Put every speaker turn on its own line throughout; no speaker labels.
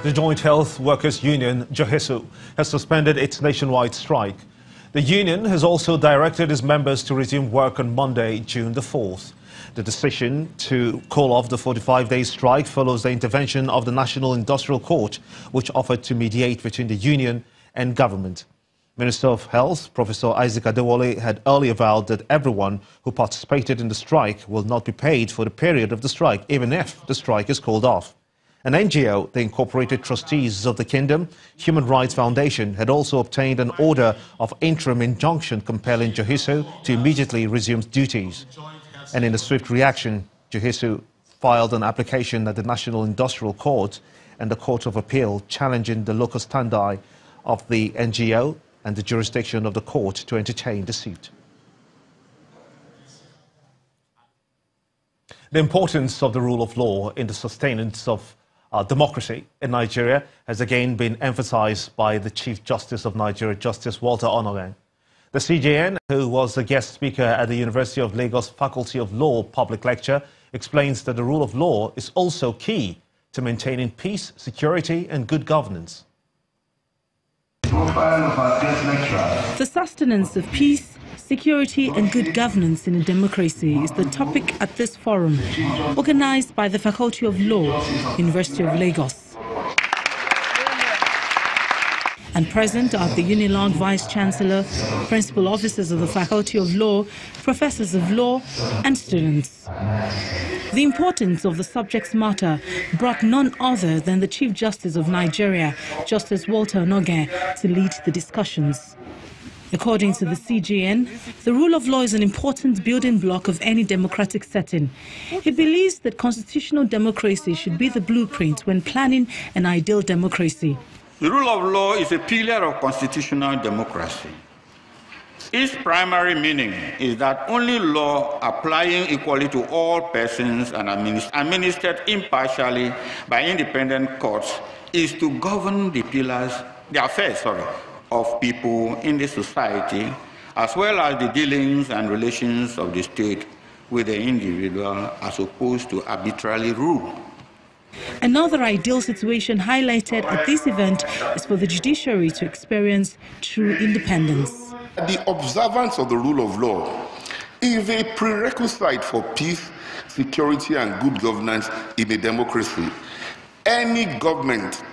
The Joint Health Workers Union, JHESU, has suspended its nationwide strike. The union has also directed its members to resume work on Monday, June the 4th. The decision to call off the 45-day strike follows the intervention of the National Industrial Court, which offered to mediate between the union and government. Minister of Health, Professor Isaac Adewale, had earlier vowed that everyone who participated in the strike will not be paid for the period of the strike, even if the strike is called off. An NGO, the Incorporated Trustees of the Kingdom Human Rights Foundation, had also obtained an order of interim injunction compelling JHESU to immediately resume duties. And in a swift reaction, JHESU filed an application at the National Industrial Court and the Court of Appeal challenging the locus standi of the NGO and the jurisdiction of the court to entertain the suit. The importance of the rule of law in the sustenance of democracy in Nigeria has again been emphasized by the Chief Justice of Nigeria, Justice Walter Onnoghen. The CJN, who was the guest speaker at the University of Lagos Faculty of Law public lecture, explains that the rule of law is also key to maintaining peace, security and good governance.
The sustenance of peace, security and good governance in a democracy is the topic at this forum, organized by the Faculty of Law, University of Lagos. And present are the Unilag Vice-Chancellor, principal officers of the Faculty of Law, professors of law and students. The importance of the subject's matter brought none other than the Chief Justice of Nigeria, Justice Walter Onnoghen, to lead the discussions. According to the CJN, the rule of law is an important building block of any democratic setting. He believes that constitutional democracy should be the blueprint when planning an ideal democracy.
The rule of law is a pillar of constitutional democracy. Its primary meaning is that only law applying equally to all persons and administered impartially by independent courts is to govern the affairs of people in the society, as well as the dealings and relations of the state with the individual, as opposed to arbitrarily rule.
Another ideal situation highlighted at this event is for the judiciary to experience true independence.
The observance of the rule of law is a prerequisite for peace, security and good governance in a democracy. Any government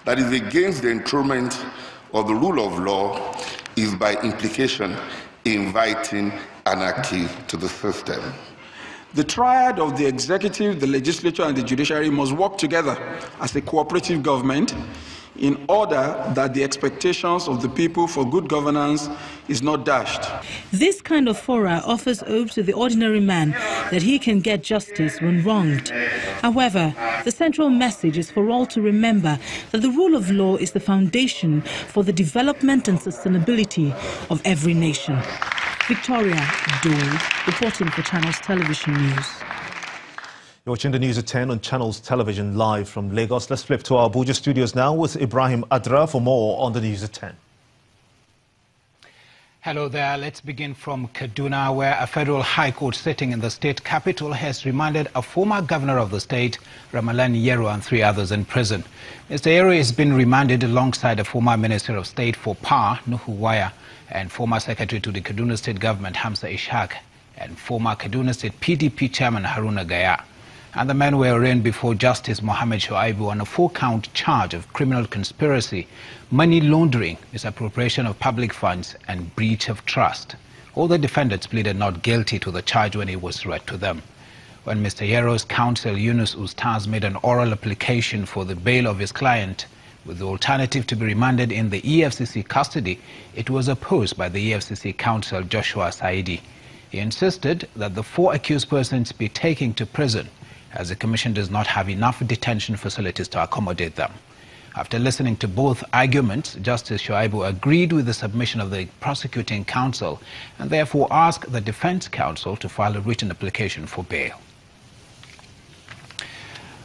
that is against the enthronement of the rule of law is by implication inviting anarchy to the system.
The triad of the executive, the legislature, and the judiciary must work together as a cooperative government in order that the expectations of the people for good governance is not dashed.
This kind of fora offers hope to the ordinary man that he can get justice when wronged. However, the central message is for all to remember that the rule of law is the foundation for the development and sustainability of every nation. Victoria Dole, reporting for Channels Television News.
You're watching the news at 10 on Channels Television live from Lagos. Let's flip to our Abuja studios now with Ibrahim Adra for more on the news at 10.
Hello there. Let's begin from Kaduna, where a federal high court sitting in the state capital has remanded a former governor of the state, Remands Yero, and 3 others in prison. Mr. Yero has been remanded alongside a former Minister of State for Power, Nuhu Waya, and former Secretary to the Kaduna State Government, Hamza Ishaq, and former Kaduna State PDP Chairman Haruna Gaya. And the men were arraigned before Justice Mohammed Shuaibu on a 4-count charge of criminal conspiracy, money laundering, misappropriation of public funds, and breach of trust. All the defendants pleaded not guilty to the charge when it was read to them. When Mr. Yero's counsel, Yunus Ustaz, made an oral application for the bail of his client, with the alternative to be remanded in the EFCC custody, it was opposed by the EFCC counsel, Joshua Saidi. He insisted that the 4 accused persons be taken to prison, as the Commission does not have enough detention facilities to accommodate them. After listening to both arguments, Justice Shuaibu agreed with the submission of the prosecuting counsel and therefore asked the defense counsel to file a written application for bail.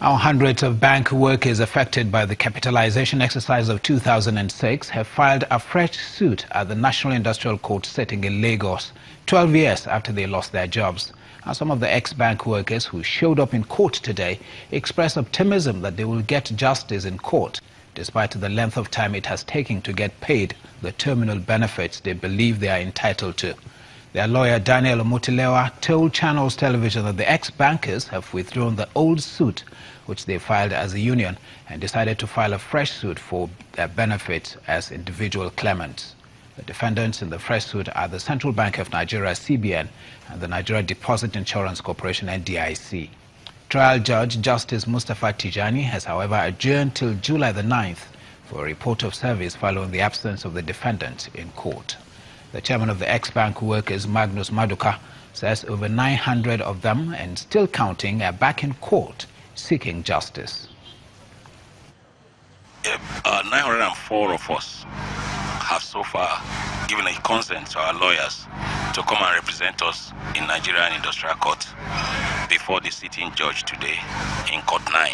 Hundreds of bank workers affected by the capitalization exercise of 2006 have filed a fresh suit at the National Industrial Court sitting in Lagos, 12 years after they lost their jobs. And some of the ex-bank workers who showed up in court today expressed optimism that they will get justice in court despite the length of time it has taken to get paid the terminal benefits they believe they are entitled to. Their lawyer, Daniel Omutilewa, told Channels Television that the ex-bankers have withdrawn the old suit which they filed as a union and decided to file a fresh suit for their benefits as individual claimants. The defendants in the fresh suit are the Central Bank of Nigeria, CBN, and the Nigeria Deposit Insurance Corporation, NDIC. Trial Judge Justice Mustafa Tijani has, however, adjourned till July the 9th for a report of service following the absence of the defendants in court. The chairman of the ex-bank workers, Magnus Maduka, says over 900 of them, and still counting, are back in court seeking justice.
904 of us have so far given a consent to our lawyers to come and represent us in Nigerian Industrial Court before the sitting judge today in Court 9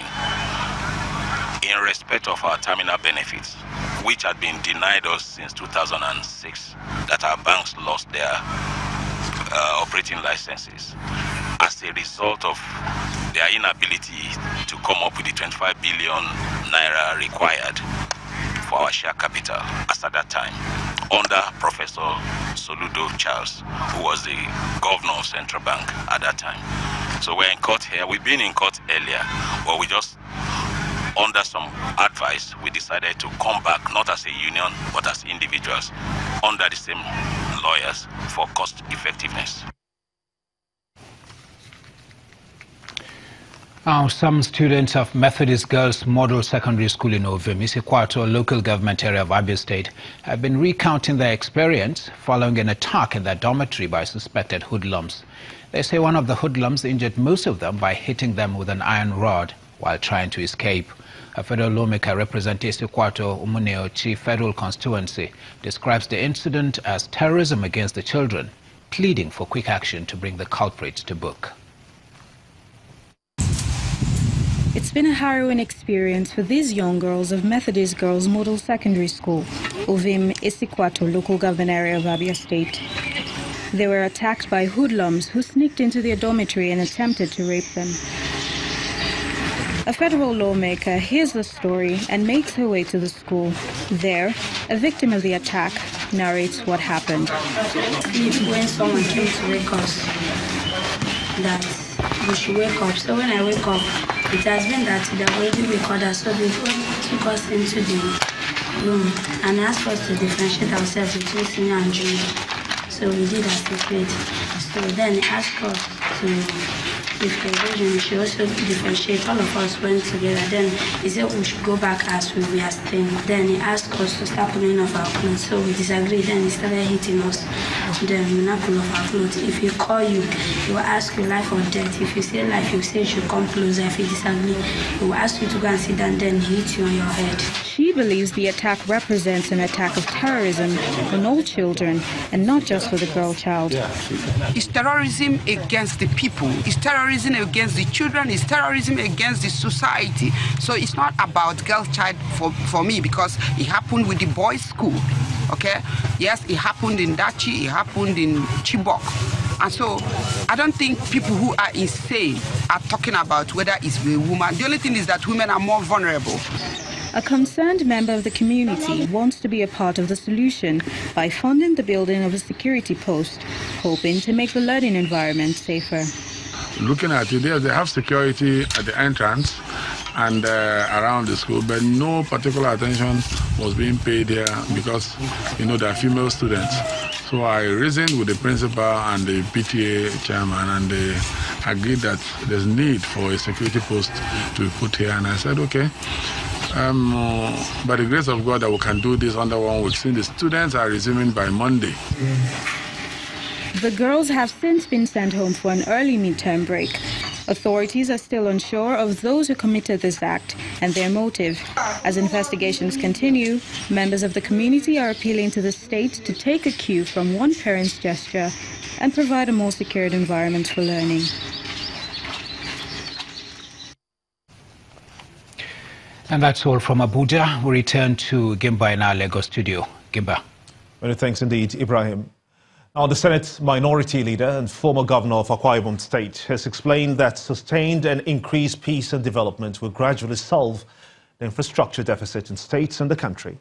in respect of our terminal benefits, which had been denied us since 2006, that our banks lost their operating licenses as a result of their inability to come up with the 25 billion naira required for our share capital as at that time, under Professor Soludo Charles, who was the governor of Central Bank at that time. So we're in court here. We've been in court earlier, but we just, under some advice, we decided to come back, not as a union, but as individuals, under the same lawyers for cost effectiveness.
Now, some students of Methodist Girls Model Secondary School in Ovim, Isikwato, local government area of Abia State, have been recounting their experience following an attack in their dormitory by suspected hoodlums. They say one of the hoodlums injured most of them by hitting them with an iron rod while trying to escape. A federal lawmaker representing Isikwato Umuneochi Federal Constituency describes the incident as terrorism against the children, pleading for quick action to bring the culprits to book.
It's been a harrowing experience for these young girls of Methodist Girls Model Secondary School, Ovim, Isikwato, local government area of Abia State. They were attacked by hoodlums who sneaked into their dormitory and attempted to rape them. A federal lawmaker hears the story and makes her way to the school. There, a victim of the attack narrates what happened.
When someone came to wake us, that we should wake up. So when I wake up, it has been that they already recorded us, so they took us into the room and asked us to differentiate ourselves between senior and junior. So we did as a grade. So then he asked us to differentiate. We should also differentiate. All of us went together. Then he said we should go back as we were staying. Then he asked us to start pulling off our clothes. So we disagreed. Then he started hitting us. Then we now pull off our clothes. If he call you, he will ask you life or death. If you say life, he will say you should come closer. If you disagree, he will ask you to go and sit down. Then he hit you on your head.
She believes the attack represents an attack of terrorism on all children and not just for the girl child.
It's terrorism against the people. It's terrorism against the children. It's terrorism against the society. So it's not about girl child for me, because it happened with the boys' school. Okay? Yes, it happened in Dachi. It happened in Chibok. And so I don't think people who are insane are talking about whether it's a woman. The only thing is that women are more vulnerable.
A concerned member of the community wants to be a part of the solution by funding the building of a security post, hoping to make the learning environment safer.
Looking at it, they have security at the entrance and around the school, but no particular attention was being paid here because, you know, there are female students. So I reasoned with the principal and the PTA chairman, and they agreed that there's need for a security post to be put here. And I said, okay. By the grace of God, that we can do this under 1 week. Since the students are resuming by Monday.
The girls have since been sent home for an early midterm break. Authorities are still unsure of those who committed this act and their motive. As investigations continue, members of the community are appealing to the state to take a cue from one parent's gesture and provide a more secured environment for learning.
And that's all from Abuja. We return to Gimba in our Lagos studio. Gimba.
Many thanks indeed, Ibrahim. Now, the Senate Minority Leader and former Governor of Akwa Ibom State has explained that sustained and increased peace and development will gradually solve the infrastructure deficit in states and the country.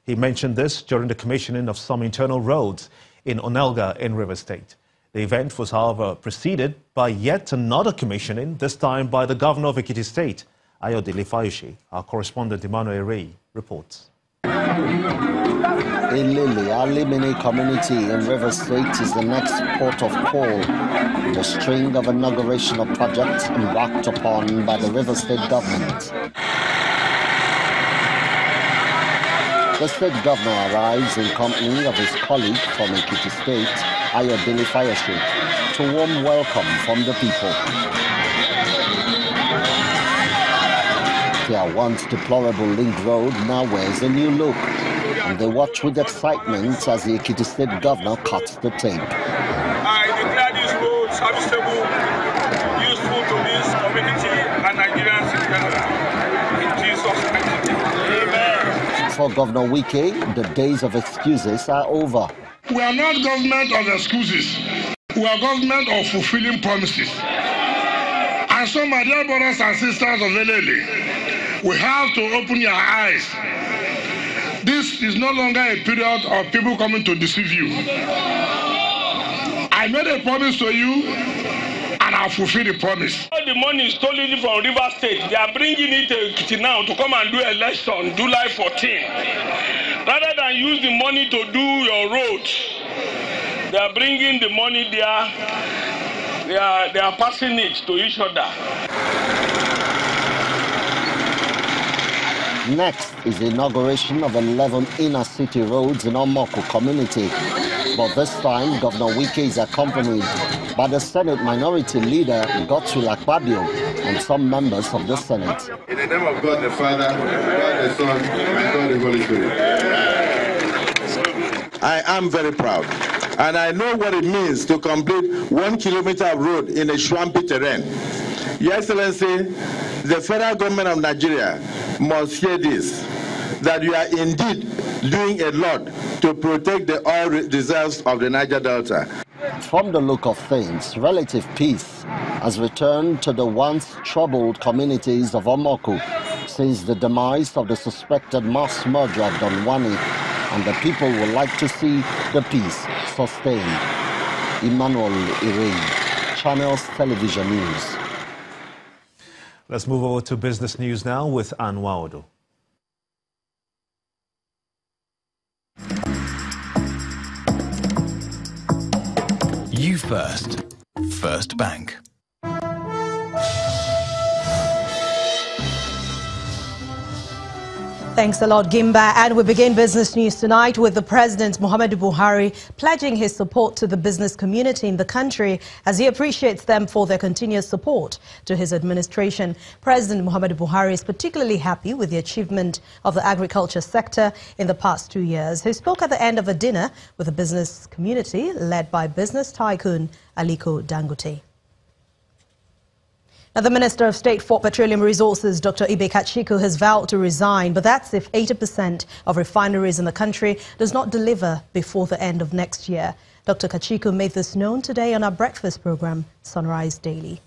He mentioned this during the commissioning of some internal roads in Onelga in Rivers State. The event was, however, preceded by yet another commissioning, this time by the governor of Ekiti State, Ayodele Fayose. Our correspondent Emmanuel Ray reports.
Ilili, Alimini community in River State is the next port of call in the string of inaugurational projects embarked upon by the River State government. The state governor arrives in company of his colleague from Ekiti State, Ayodele Fayose, to warm welcome from the people. Their once deplorable link road now wears a new look, and they watch with excitement as the Ekiti State governor cuts the tape.
I declare this road serviceable, useful to this community and Nigerians in general. In Jesus' mighty name. Amen.
For Governor Wike, the days of excuses are over.
We are not government of excuses. We are government of fulfilling promises. And so, my dear brothers and sisters of Elele, we have to open your eyes. This is no longer a period of people coming to deceive you. I made a promise to you, and I'll fulfill the promise.
All the money is stolen from River State. They are bringing it to Ekiti now to come and do election, July 14. Rather than use the money to do your roads, they are bringing the money there. They are passing it to each other.
Next is the inauguration of 11 inner city roads in Omoko community. But this time, Governor Wike is accompanied by the Senate Minority Leader, Godswill Akpabio, and some members of the Senate.
In the name of God the Father, God the Son, and God the Holy Spirit. I am very proud, and I know what it means to complete 1 kilometer of road in a swampy terrain. Your Excellency, the federal government of Nigeria must hear this, that you are indeed doing a lot to protect the oil reserves of the Niger Delta.
From the look of things, relative peace has returned to the once troubled communities of Omoko since the demise of the suspected mass murder of Don Wani, and the people would like to see the peace sustained. Emmanuel Ire, Channels Television News.
Let's move over to business news now with Ann Waodo.
You first. First Bank.
Thanks a lot, Gimba. And we begin business news tonight with the President Muhammadu Buhari pledging his support to the business community in the country as he appreciates them for their continuous support to his administration. President Muhammadu Buhari is particularly happy with the achievement of the agriculture sector in the past 2 years. He spoke at the end of a dinner with the business community led by business tycoon Aliko Dangote. Now, the Minister of State for Petroleum Resources, Dr. Ibe Kachiku, has vowed to resign, but that's if 80% of refineries in the country does not deliver before the end of next year. Dr. Kachiku made this known today on our breakfast program, Sunrise Daily.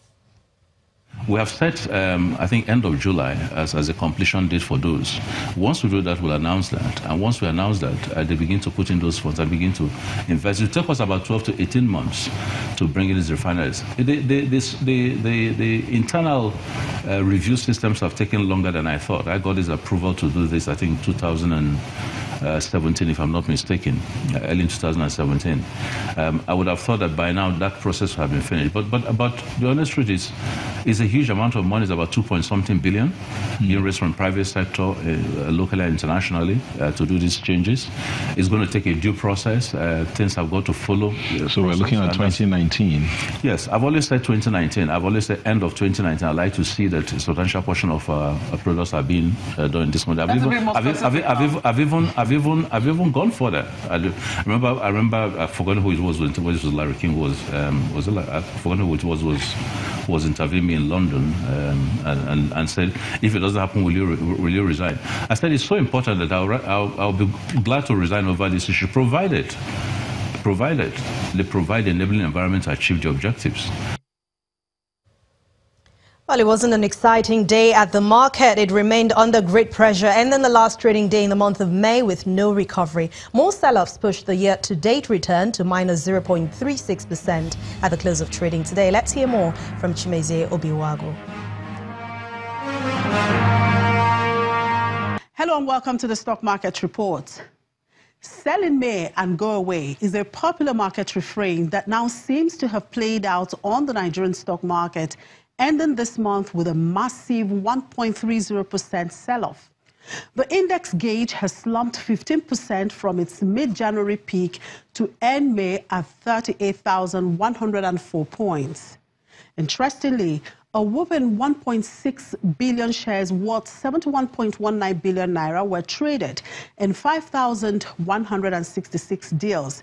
We have set, I think, end of July as a completion date for those. Once we do that, we'll announce that. And once we announce that, they begin to put in those funds and begin to invest. It will take us about 12 to 18 months to bring in these refineries. The internal review systems have taken longer than I thought. I got his approval to do this, I think, 2017, if I'm not mistaken, early in 2017. I would have thought that by now that process would have been finished. But the honest truth is a huge amount of money. It's about 2-point-something billion being raised from private sector, locally and internationally, to do these changes. It's going to take a due process. Things have got to follow.
So we're looking at 2019.
Yes, I've always said 2019. I've always said end of 2019. I'd like to see that a substantial portion of products are being done in this month. I've even gone further. I remember. I've forgotten who it was. It was Larry King. I've forgotten who it was interviewing me in London and said, if it doesn't happen, will you resign? I said it's so important that I'll be glad to resign over this issue, provided they provide the enabling environment to achieve the objectives.
Well, it wasn't an exciting day at the market. It remained under great pressure, and then the last trading day in the month of May with no recovery. More sell-offs pushed the year-to-date return to minus 0.36% at the close of trading today. Let's hear more from Chimezie Obiwago.
Hello and welcome to the Stock Market Report. Sell in May and go away is a popular market refrain that now seems to have played out on the Nigerian stock market, ending this month with a massive 1.30% sell-off. The index gauge has slumped 15% from its mid-January peak to end May at 38,104 points. Interestingly, a whopping 1.6 billion shares worth 71.19 billion naira were traded in 5,166 deals.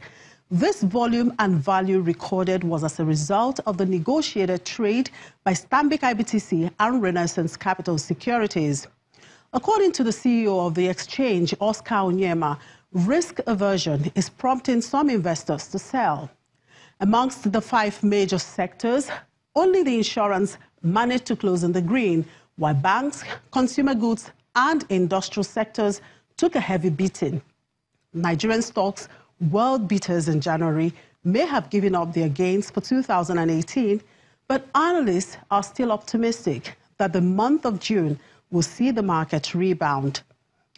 This volume and value recorded was as a result of the negotiated trade by Stanbic IBTC and Renaissance Capital Securities. According to the CEO of the exchange, Oscar Onyema, risk aversion is prompting some investors to sell. Amongst the 5 major sectors, only the insurance managed to close in the green, while banks, consumer goods and industrial sectors took a heavy beating. Nigerian stocks, world beaters in January, may have given up their gains for 2018, but analysts are still optimistic that the month of June will see the market rebound.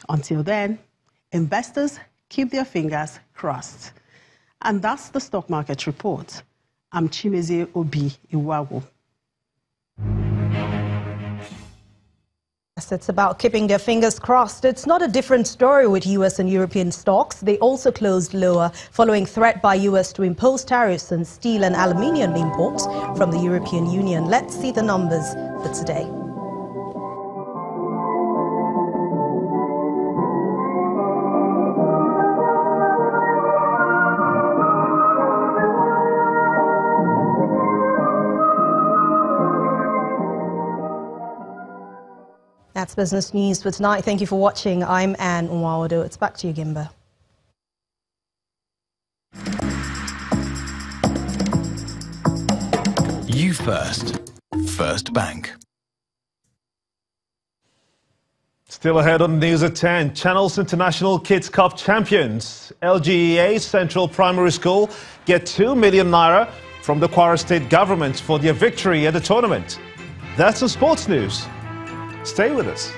Until then, investors keep their fingers crossed. And that's the Stock Market Report. I'm Chimezie Obiwago.
It's about keeping their fingers crossed. It's not a different story with U.S. and European stocks. They also closed lower following threat by U.S. to impose tariffs on steel and aluminium imports from the European Union. Let's see the numbers for today. That's business news for tonight. Thank you for watching. I'm Anne Nwaodo. It's back to you, Gimba.
You first. First Bank.
Still ahead on News at 10, Channels International Kids Cup champions. LGEA Central Primary School get 2 million naira from the Kwara State government for their victory at the tournament. That's the sports news. Stay with us.